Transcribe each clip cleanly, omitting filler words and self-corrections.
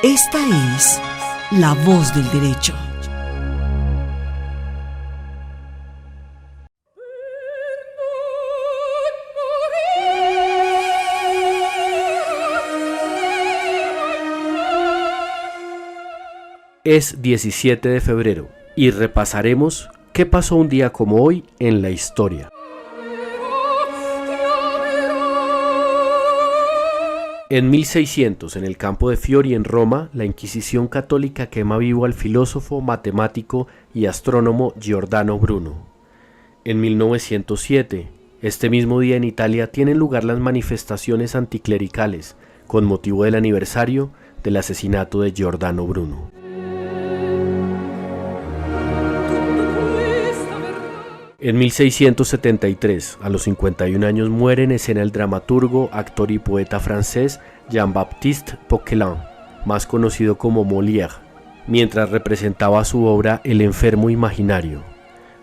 Esta es La Voz del Derecho. Es 17 de febrero y repasaremos qué pasó un día como hoy en la historia. En 1600, en el campo de Fiori en Roma, la Inquisición católica quema vivo al filósofo, matemático y astrónomo Giordano Bruno. En 1907, este mismo día en Italia, tienen lugar las manifestaciones anticlericales con motivo del aniversario del asesinato de Giordano Bruno. En 1673, a los 51 años, muere en escena el dramaturgo, actor y poeta francés Jean-Baptiste Poquelin, más conocido como Molière, mientras representaba su obra El enfermo imaginario.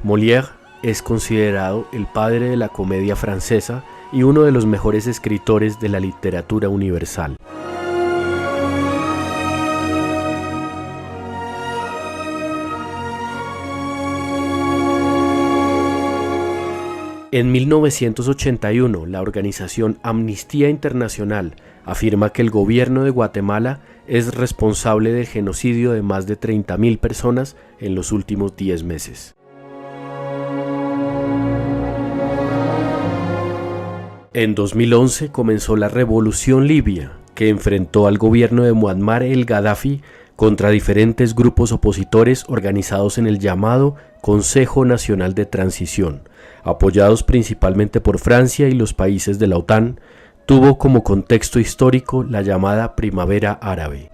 Molière es considerado el padre de la comedia francesa y uno de los mejores escritores de la literatura universal. En 1981, la organización Amnistía Internacional afirma que el gobierno de Guatemala es responsable del genocidio de más de 30.000 personas en los últimos 10 meses. En 2011 comenzó la revolución libia, que enfrentó al gobierno de Muammar el-Gaddafi contra diferentes grupos opositores organizados en el llamado Consejo Nacional de Transición, apoyados principalmente por Francia y los países de la OTAN. Tuvo como contexto histórico la llamada Primavera Árabe.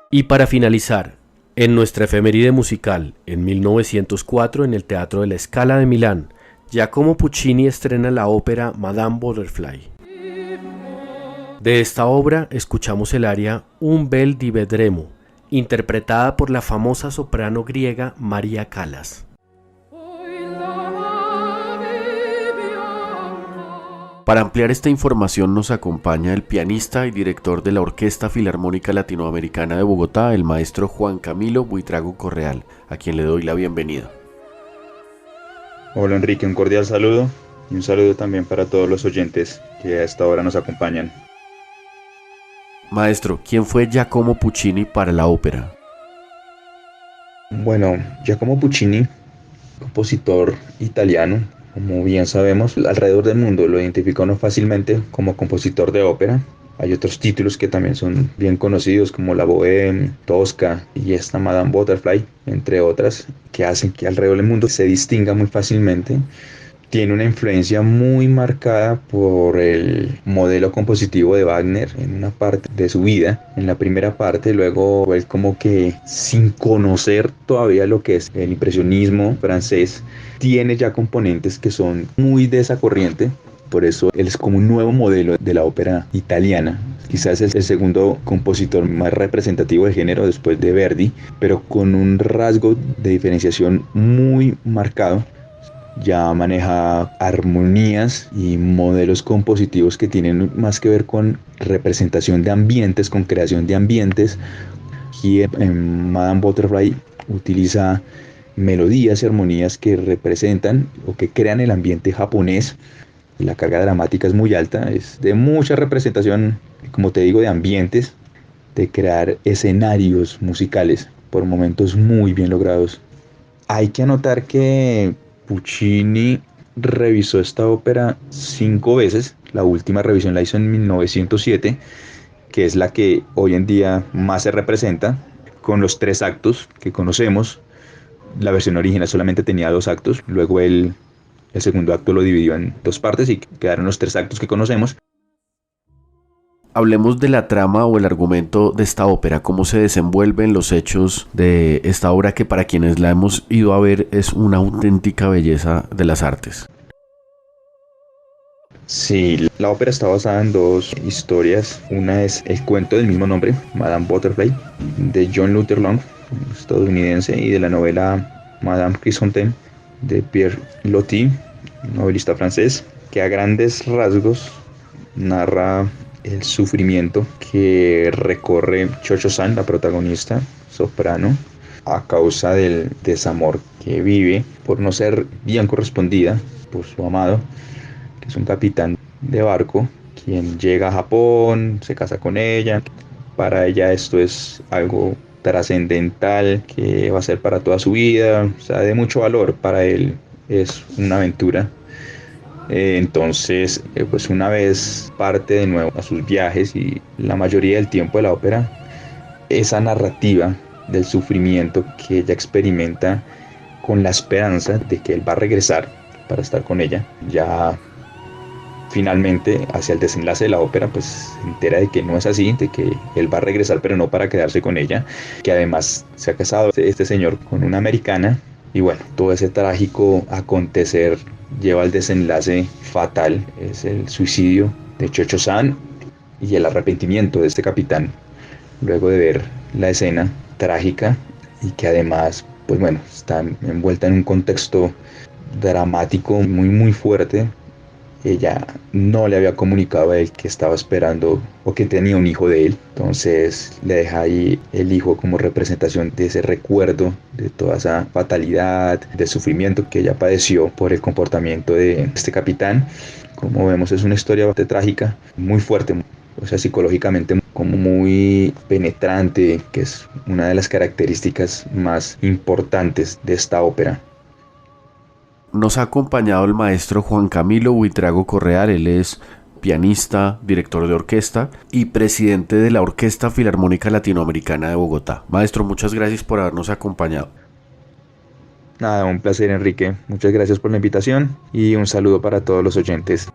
Y para finalizar, en nuestra efeméride musical, en 1904, en el Teatro de la Scala de Milán, Giacomo Puccini estrena la ópera Madame Butterfly. De esta obra escuchamos el aria Un bel di vedremo, interpretada por la famosa soprano griega María Callas. Para ampliar esta información nos acompaña el pianista y director de la Orquesta Filarmónica Latinoamericana de Bogotá, el maestro Juan Camilo Buitrago Correal, a quien le doy la bienvenida. Hola Enrique, un cordial saludo y un saludo también para todos los oyentes que a esta hora nos acompañan. Maestro, ¿quién fue Giacomo Puccini para la ópera? Bueno, Giacomo Puccini, compositor italiano, como bien sabemos, alrededor del mundo lo identifica uno fácilmente como compositor de ópera. Hay otros títulos que también son bien conocidos como La Bohème, Tosca y esta Madame Butterfly, entre otras, que hacen que alrededor del mundo se distinga muy fácilmente. Tiene una influencia muy marcada por el modelo compositivo de Wagner en una parte de su vida. En la primera parte, luego él como que sin conocer todavía lo que es el impresionismo francés, tiene ya componentes que son muy de esa corriente. Por eso él es como un nuevo modelo de la ópera italiana. Quizás es el segundo compositor más representativo del género después de Verdi, pero con un rasgo de diferenciación muy marcado. Ya maneja armonías y modelos compositivos que tienen más que ver con representación de ambientes, con creación de ambientes. Aquí en Madame Butterfly utiliza melodías y armonías que representan o que crean el ambiente japonés. La carga dramática es muy alta, es de mucha representación, como te digo, de ambientes, de crear escenarios musicales por momentos muy bien logrados. Hay que anotar que Puccini revisó esta ópera 5 veces. La última revisión la hizo en 1907, que es la que hoy en día más se representa, con los 3 actos que conocemos. La versión original solamente tenía 2 actos, luego el segundo acto lo dividió en 2 partes y quedaron los 3 actos que conocemos. Hablemos de la trama o el argumento de esta ópera, cómo se desenvuelven los hechos de esta obra que para quienes la hemos ido a ver es una auténtica belleza de las artes. Sí, la ópera está basada en 2 historias. Una es el cuento del mismo nombre, Madame Butterfly, de John Luther Long, estadounidense, y de la novela Madame Chrysanthème, de Pierre Loti, novelista francés, que a grandes rasgos narra el sufrimiento que recorre Cho-Cho-San, la protagonista, soprano, a causa del desamor que vive por no ser bien correspondida por su amado, que es un capitán de barco, quien llega a Japón, se casa con ella. Para ella esto es algo trascendental que va a ser para toda su vida, o sea, de mucho valor. Para él es una aventura. Entonces, pues una vez parte de nuevo a sus viajes y la mayoría del tiempo de la ópera, esa narrativa del sufrimiento que ella experimenta con la esperanza de que él va a regresar para estar con ella, ya finalmente hacia el desenlace de la ópera pues se entera de que no es así, de que él va a regresar pero no para quedarse con ella, que además se ha casado este señor con una americana. Y bueno, todo ese trágico acontecer lleva al desenlace fatal, es el suicidio de Cho-Cho-San y el arrepentimiento de este capitán luego de ver la escena trágica, y que además pues bueno, está envuelta en un contexto dramático muy fuerte. Ella no le había comunicado a él que estaba esperando o que tenía un hijo de él. Entonces le deja ahí el hijo como representación de ese recuerdo de toda esa fatalidad, de sufrimiento que ella padeció por el comportamiento de este capitán. Como vemos, es una historia bastante trágica, muy fuerte, o sea, psicológicamente como muy penetrante, que es una de las características más importantes de esta ópera. Nos ha acompañado el maestro Juan Camilo Buitrago Correal. Él es pianista, director de orquesta y presidente de la Orquesta Filarmónica Latinoamericana de Bogotá. Maestro, muchas gracias por habernos acompañado. Nada, un placer, Enrique. Muchas gracias por la invitación y un saludo para todos los oyentes.